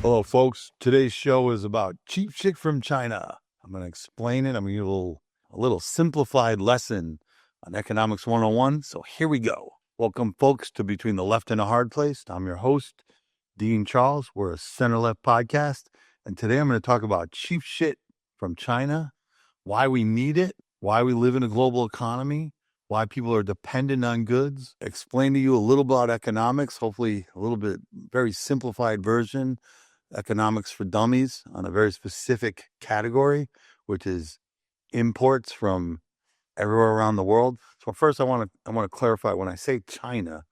Hello, folks. Today's show is about cheap shit from China. I'm going to explain it. I'm going to give a little simplified lesson on Economics 101. So here we go. Welcome, folks, to Between the Left and the Hard Place. I'm your host, Dean Charles. We're a center-left podcast. And today I'm going to talk about cheap shit from China, why we need it, why we live in a global economy, why people are dependent on goods, explain to you a little about economics, hopefully a little bit very simplified version, economics for dummies on a very specific category, which is imports from everywhere around the world. So first I want to clarify, when I say China,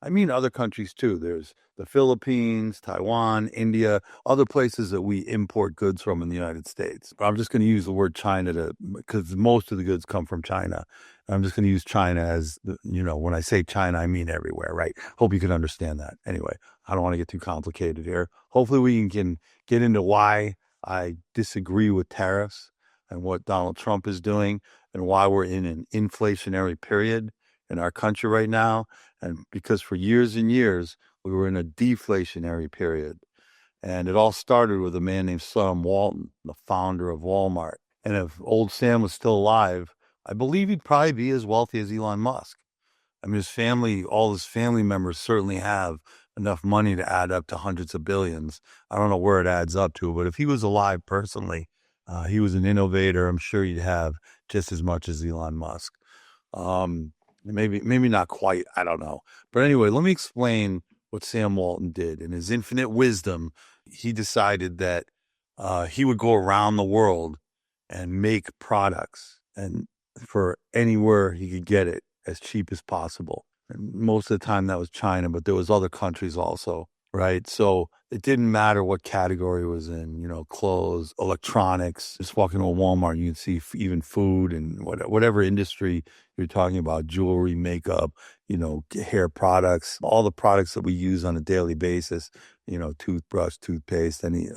I mean other countries too. There's the Philippines, Taiwan, India, other places that we import goods from in the United States. But I'm just going to use the word China because most of the goods come from China. I'm just going to use China as, when I say China, I mean everywhere, right? Hope you can understand that. Anyway, I don't want to get too complicated here. Hopefully we can get into why I disagree with tariffs and what Donald Trump is doing and why we're in an inflationary period in our country right now. And because for years and years, we were in a deflationary period. And it all started with a man named Sam Walton, the founder of Walmart. And if old Sam was still alive, I believe he'd probably be as wealthy as Elon Musk. I mean, all his family members certainly have enough money to add up to hundreds of billions. I don't know where it adds up to, but if he was alive personally, he was an innovator. I'm sure he'd have just as much as Elon Musk. Maybe not quite. I don't know. But anyway, let me explain what Sam Walton did. In his infinite wisdom, he decided that he would go around the world and make products, and for anywhere he could get it as cheap as possible. And most of the time that was China, but there was other countries also, right? So it didn't matter what category it was in, clothes, electronics. Just walk into a Walmart, you can see even food and whatever industry you're talking about, jewelry, makeup, hair products, all the products that we use on a daily basis, toothbrush, toothpaste, any,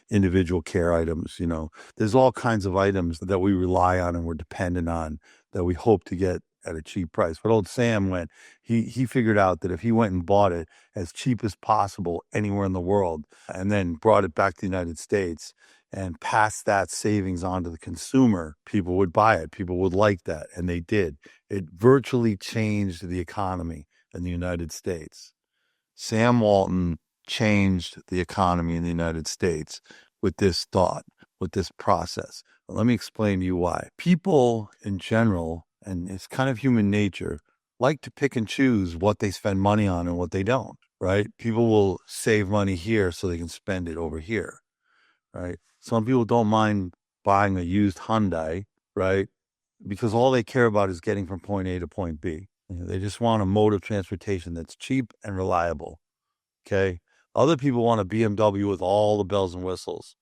individual care items, there's all kinds of items that we rely on and we're dependent on that we hope to get at a cheap price. But old Sam he figured out that if he went and bought it as cheap as possible anywhere in the world and then brought it back to the United States and passed that savings on to the consumer, people would buy it. People would like that. And they did. It virtually changed the economy in the United States. Sam Walton changed the economy in the United States with this thought, with this process. Let me explain to you why. People in general, and it's kind of human nature, like to pick and choose what they spend money on and what they don't, right? People will save money here so they can spend it over here, right? Some people don't mind buying a used Hyundai, right? Because all they care about is getting from point A to point B. They just want a mode of transportation that's cheap and reliable, okay? Other people want a BMW with all the bells and whistles.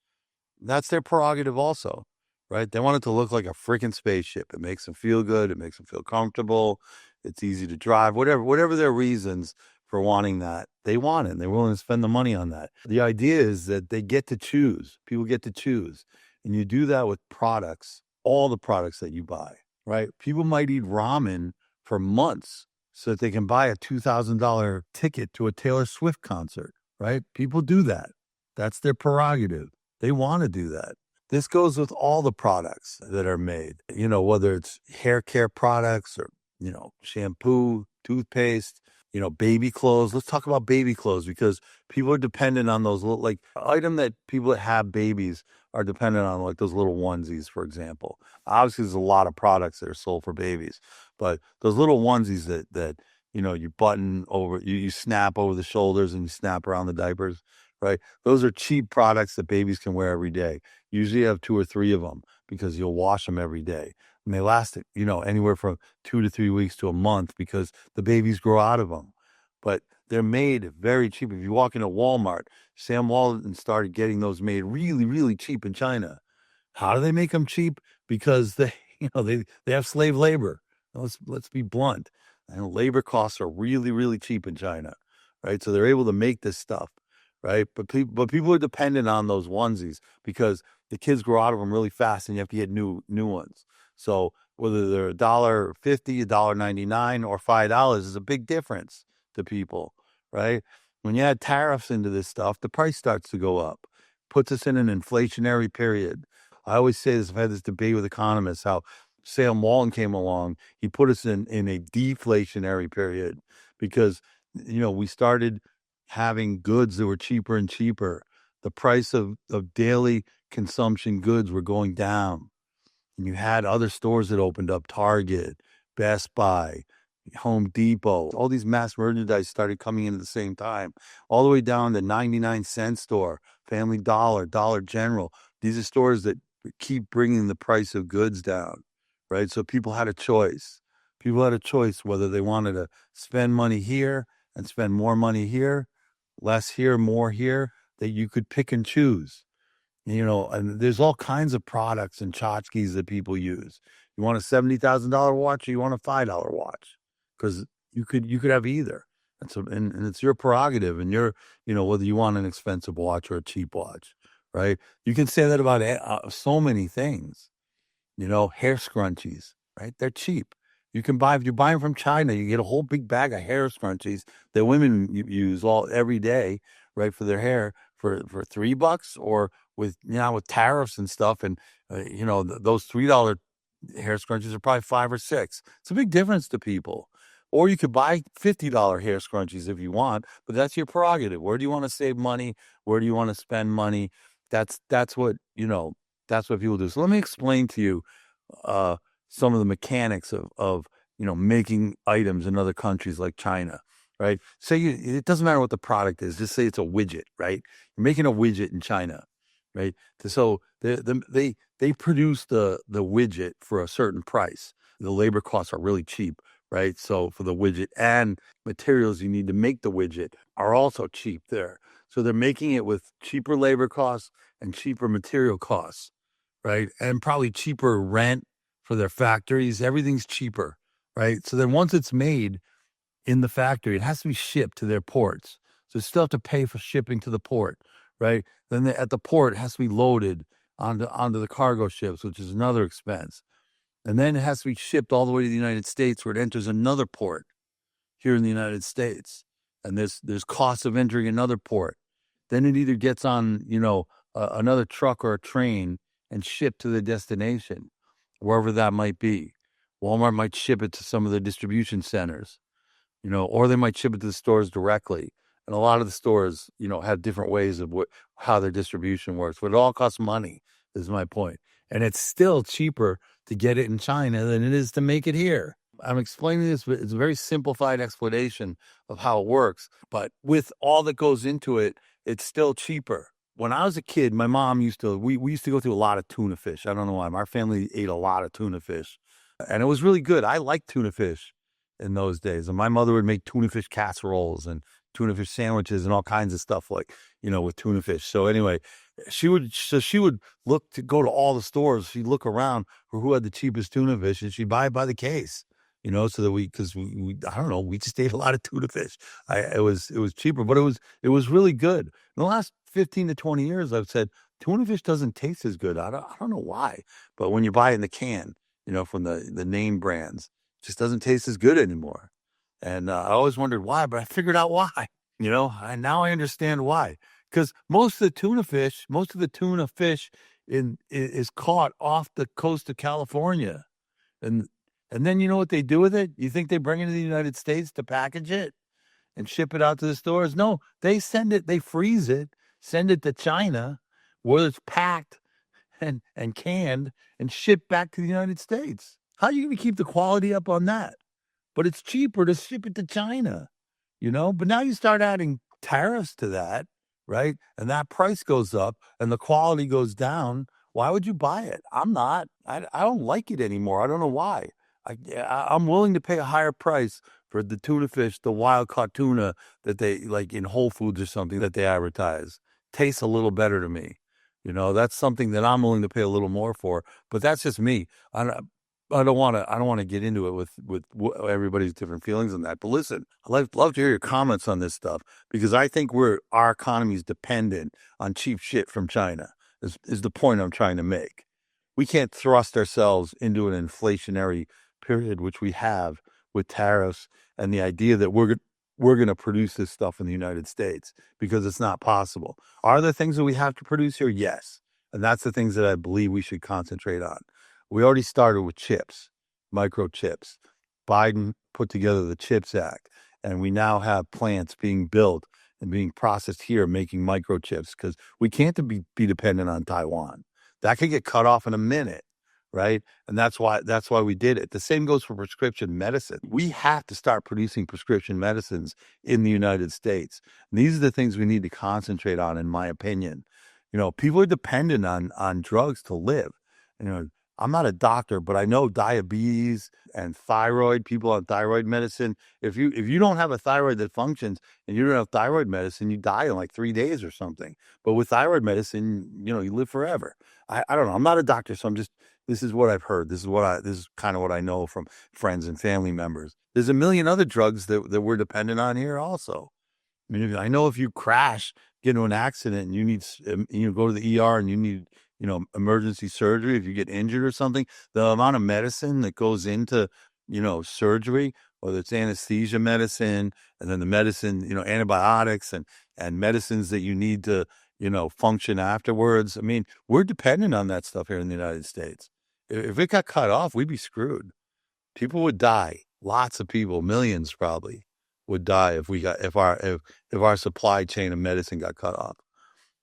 That's their prerogative also, right? They want it to look like a freaking spaceship. It makes them feel good. It makes them feel comfortable. It's easy to drive, whatever their reasons for wanting that. They want it. And they're willing to spend the money on that. The idea is that they get to choose. People get to choose. And you do that with products, all the products that you buy, right? People might eat ramen for months so that they can buy a $2,000 ticket to a Taylor Swift concert, right? People do that. That's their prerogative. They want to do that. This goes with all the products that are made, whether it's hair care products or, shampoo, toothpaste, baby clothes. Let's talk about baby clothes because people are dependent on those little, item that people that have babies are dependent on, like those little onesies, for example. Obviously, there's a lot of products that are sold for babies, but those little onesies that you button over, you snap over the shoulders and you snap around the diapers, right? Those are cheap products that babies can wear every day. Usually you have 2 or 3 of them because you'll wash them every day. And they last, anywhere from 2 to 3 weeks to a month because the babies grow out of them. But they're made very cheap. If you walk into Walmart, Sam Walton started getting those made really, really cheap in China. How do they make them cheap? Because they have slave labor. Let's be blunt. And labor costs are really, really cheap in China, right? So they're able to make this stuff, right? But people are dependent on those onesies because the kids grow out of them really fast and you have to get new ones. So whether they're $1.50, $1.99, or $5 is a big difference to people, right? When you add tariffs into this stuff, the price starts to go up, puts us in an inflationary period. I always say this, I've had this debate with economists, how Sam Walton came along, he put us in a deflationary period because, we started having goods that were cheaper and cheaper. The price of daily consumption goods were going down. And you had other stores that opened up, Target, Best Buy, Home Depot. All these mass merchandise started coming in at the same time, all the way down to 99-cent store, Family Dollar, Dollar General. These are stores that keep bringing the price of goods down, right? So people had a choice. People had a choice whether they wanted to spend money here and spend more money here, less here, more here, that you could pick and choose. And there's all kinds of products and tchotchkes that people use. You want a $70,000 watch or you want a $5 watch? Because you could have either. And it's your prerogative, and whether you want an expensive watch or a cheap watch, right? You can say that about so many things. Hair scrunchies, right? They're cheap. If you buy them from China, you get a whole big bag of hair scrunchies that women use every day, right, for their hair for $3, or with tariffs and stuff, and those $3 hair scrunchies are probably 5 or 6. It's a big difference to people. Or you could buy $50 hair scrunchies if you want, but that's your prerogative. Where do you want to save money? Where do you want to spend money? That's what people do. So let me explain to you some of the mechanics of making items in other countries like China, right? Say it doesn't matter what the product is. Just say it's a widget, right? You're making a widget in China, right? So they produce the widget for a certain price. The labor costs are really cheap, right? So for the widget, and materials you need to make the widget are also cheap there. So they're making it with cheaper labor costs and cheaper material costs, right? And probably cheaper rent for their factories. Everything's cheaper, right? So then once it's made in the factory, it has to be shipped to their ports. So you still have to pay for shipping to the port, right? Then at the port, it has to be loaded onto the cargo ships, which is another expense. And then it has to be shipped all the way to the United States, where it enters another port here in the United States. And there's costs of entering another port. Then it either gets on, another truck or a train and shipped to the destination, wherever that might be. Walmart might ship it to some of the distribution centers, or they might ship it to the stores directly. And a lot of the stores, have different ways of how their distribution works. But it all costs money, is my point. And it's still cheaper to get it in China than it is to make it here. I'm explaining this, but it's a very simplified explanation of how it works. But with all that goes into it, it's still cheaper. When I was a kid, my mom we used to go through a lot of tuna fish. I don't know why. Our family ate a lot of tuna fish, and it was really good. I liked tuna fish in those days. And my mother would make tuna fish casseroles and tuna fish sandwiches and all kinds of stuff with tuna fish. So anyway, she would go to all the stores. She'd look around for who had the cheapest tuna fish, and she'd buy it by the case, so that because we I don't know, we just ate a lot of tuna fish. It was cheaper, but it was really good. In the last 15 to 20 years, I've said tuna fish doesn't taste as good. I don't know why, but when you buy it in the can, from the name brands, it just doesn't taste as good anymore. And I always wondered why, but I figured out why. Now I understand why. Because most of the tuna fish is caught off the coast of California, and then you know what they do with it? You think they bring it to the United States to package it and ship it out to the stores? No, they freeze it, send it to China, where it's packed and canned and shipped back to the United States. How are you going to keep the quality up on that? But it's cheaper to ship it to China, But now you start adding tariffs to that, right? And that price goes up and the quality goes down. Why would you buy it? I'm not. I don't like it anymore. I don't know why. I'm willing to pay a higher price for the tuna fish, the wild caught tuna that they like in Whole Foods or something that they advertise. Tastes a little better to me. That's something that I'm willing to pay a little more for. But that's just me. I don't want to get into it with everybody's different feelings on that. But listen, I'd love to hear your comments on this stuff, because I think our economy is dependent on cheap shit from China. Is the point I'm trying to make. we can't thrust ourselves into an inflationary period, which we have with tariffs and the idea that we're going to produce this stuff in the United States because it's not possible. Are there things that we have to produce here? Yes. And that's the things that I believe we should concentrate on. We already started with chips, microchips. Biden put together the CHIPS Act, and we now have plants being built and being processed here making microchips because we can't be dependent on Taiwan. That could get cut off in a minute, right? And that's why we did it. The same goes for prescription medicine. We have to start producing prescription medicines in the United States. And these are the things we need to concentrate on, in my opinion. People are dependent on drugs to live. I'm not a doctor, but I know diabetes and thyroid, people on thyroid medicine. If you don't have a thyroid that functions and you don't have thyroid medicine, you die in like 3 days or something. But with thyroid medicine, you live forever. I don't know. I'm not a doctor, so this is what I've heard. This is kind of what I know from friends and family members. There's a million other drugs that we're dependent on here also. I mean, I know if you crash, get into an accident, and you go to the ER and you need, emergency surgery, if you get injured or something, the amount of medicine that goes into, surgery, whether it's anesthesia medicine, and then the medicine, antibiotics and medicines that you need to, function afterwards. I mean, we're dependent on that stuff here in the United States. If it got cut off, we'd be screwed. People would die. Lots of people, millions probably, would die if our supply chain of medicine got cut off.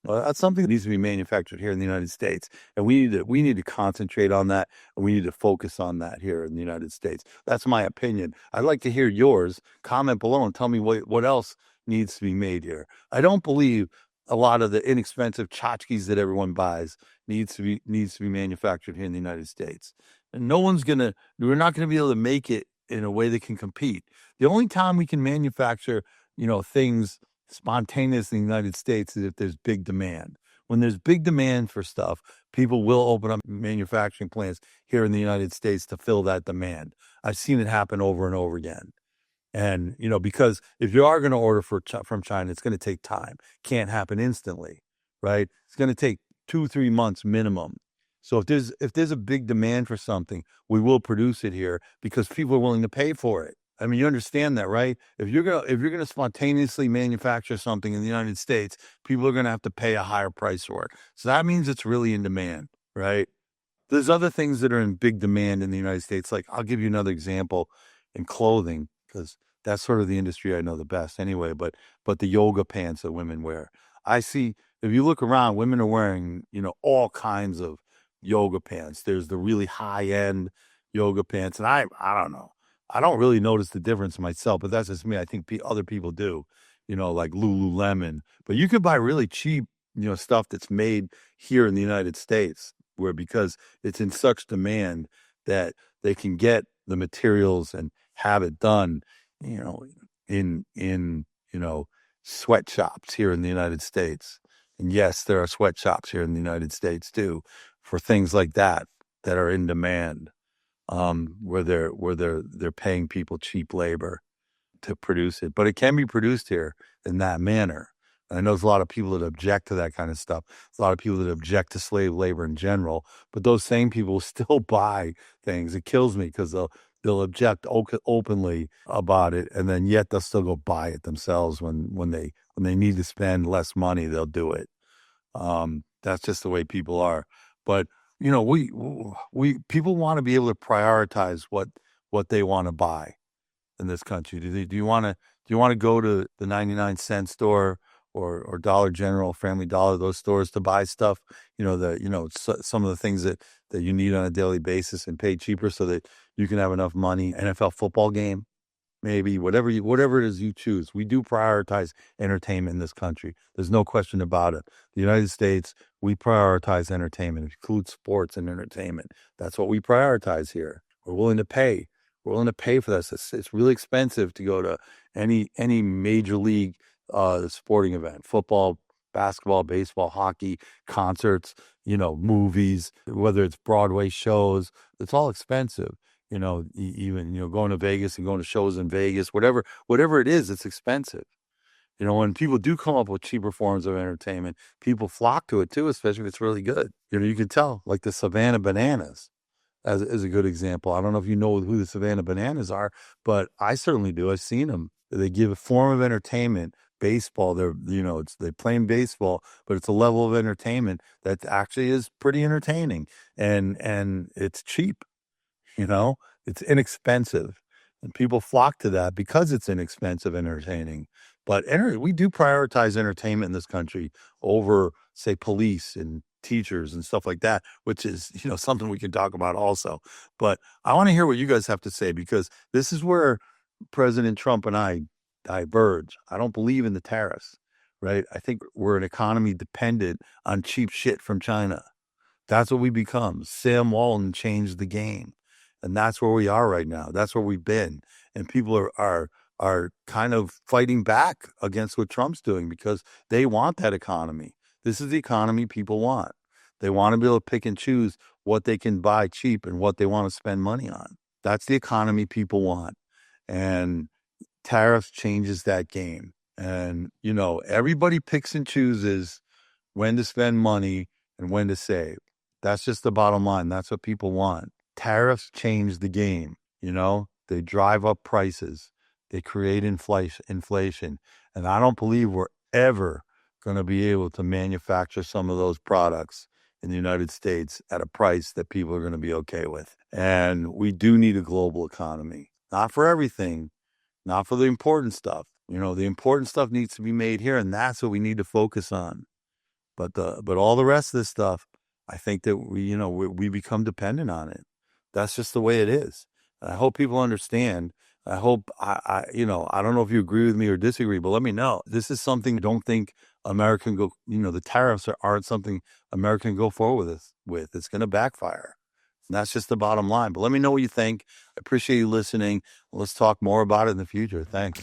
Well, that's something that needs to be manufactured here in the United States, and we need to concentrate on that, and we need to focus on that here in the United States. That's my opinion. I'd like to hear yours. Comment below and tell me what else needs to be made here. I don't believe a lot of the inexpensive tchotchkes that everyone buys needs to be manufactured here in the United States. And we're not gonna be able to make it in a way that can compete. The only time we can manufacture, things spontaneously in the United States is if there's big demand. When there's big demand for stuff, people will open up manufacturing plants here in the United States to fill that demand. I've seen it happen over and over again. And, because if you are going to order from China, it's going to take time. Can't happen instantly, right? It's going to take 2-3 months minimum. So if there's a big demand for something, we will produce it here because people are willing to pay for it. I mean, you understand that, right? If you're gonna spontaneously manufacture something in the United States, people are gonna have to pay a higher price for it. So that means it's really in demand, right? There's other things that are in big demand in the United States. Like, I'll give you another example in clothing, because that's sort of the industry I know the best anyway, but the yoga pants that women wear. I see, if you look around, women are wearing, all kinds of yoga pants. There's the really high-end yoga pants, and I don't know. I don't really notice the difference myself, but that's just me. I think other people do, like Lululemon. But you could buy really cheap, stuff that's made here in the United States, where because it's in such demand that they can get the materials and have it done, in sweatshops here in the United States. And yes, there are sweatshops here in the United States too for things like that are in demand, where they're paying people cheap labor to produce it. But it can be produced here in that manner. And I know there's a lot of people that object to that kind of stuff. There's a lot of people that object to slave labor in general, but those same people still buy things. It kills me because they'll object openly about it, and then yet they'll still go buy it themselves when they need to spend less money, they'll do it. That's just the way people are. But we people want to be able to prioritize what they want to buy in this country. Do you want to go to the 99-cent store or Dollar General, Family Dollar, those stores to buy stuff, some of the things that you need on a daily basis and pay cheaper so that you can have enough money? NFL football game, maybe, whatever it is you choose. We do prioritize entertainment in this country. There's no question about it. The United States, we prioritize entertainment. It includes sports and entertainment. That's what we prioritize here. We're willing to pay. We're willing to pay for this. It's really expensive to go to any major league sporting event: football, basketball, baseball, hockey, concerts, movies, whether it's Broadway shows. It's all expensive. Even going to Vegas and going to shows in Vegas, whatever it is, it's expensive. You know, when people do come up with cheaper forms of entertainment, people flock to it too, especially if it's really good. You know, you can tell, like the Savannah Bananas as a good example. I don't know if you know who the Savannah Bananas are, but I certainly do. I've seen them. They give a form of entertainment, baseball. They playing baseball, but it's a level of entertainment that actually is pretty entertaining, and it's cheap. You know, it's inexpensive, and people flock to that because it's inexpensive, entertaining. But we do prioritize entertainment in this country over, say, police and teachers and stuff like that, which is, something we can talk about also. But I want to hear what you guys have to say, because this is where President Trump and I diverge. I don't believe in the tariffs, right? I think we're an economy dependent on cheap shit from China. That's what we become. Sam Walton changed the game. And that's where we are right now. That's where we've been. And people are kind of fighting back against what Trump's doing because they want that economy. This is the economy people want. They want to be able to pick and choose what they can buy cheap and what they want to spend money on. That's the economy people want. And tariffs changes that game. And, everybody picks and chooses when to spend money and when to save. That's just the bottom line. That's what people want. Tariffs change the game. They drive up prices. They create inflation. And I don't believe we're ever going to be able to manufacture some of those products in the United States at a price that people are going to be okay with. And we do need a global economy. Not for everything, not for the important stuff. The important stuff needs to be made here, and that's what we need to focus on. But all the rest of this stuff, I think that we become dependent on it. That's just the way it is. And I hope people understand. I hope I don't know if you agree with me or disagree, but let me know. This is something I don't think America can go. The tariffs aren't something America can go forward with. It's going to backfire. And that's just the bottom line. But let me know what you think. I appreciate you listening. Let's talk more about it in the future. Thanks.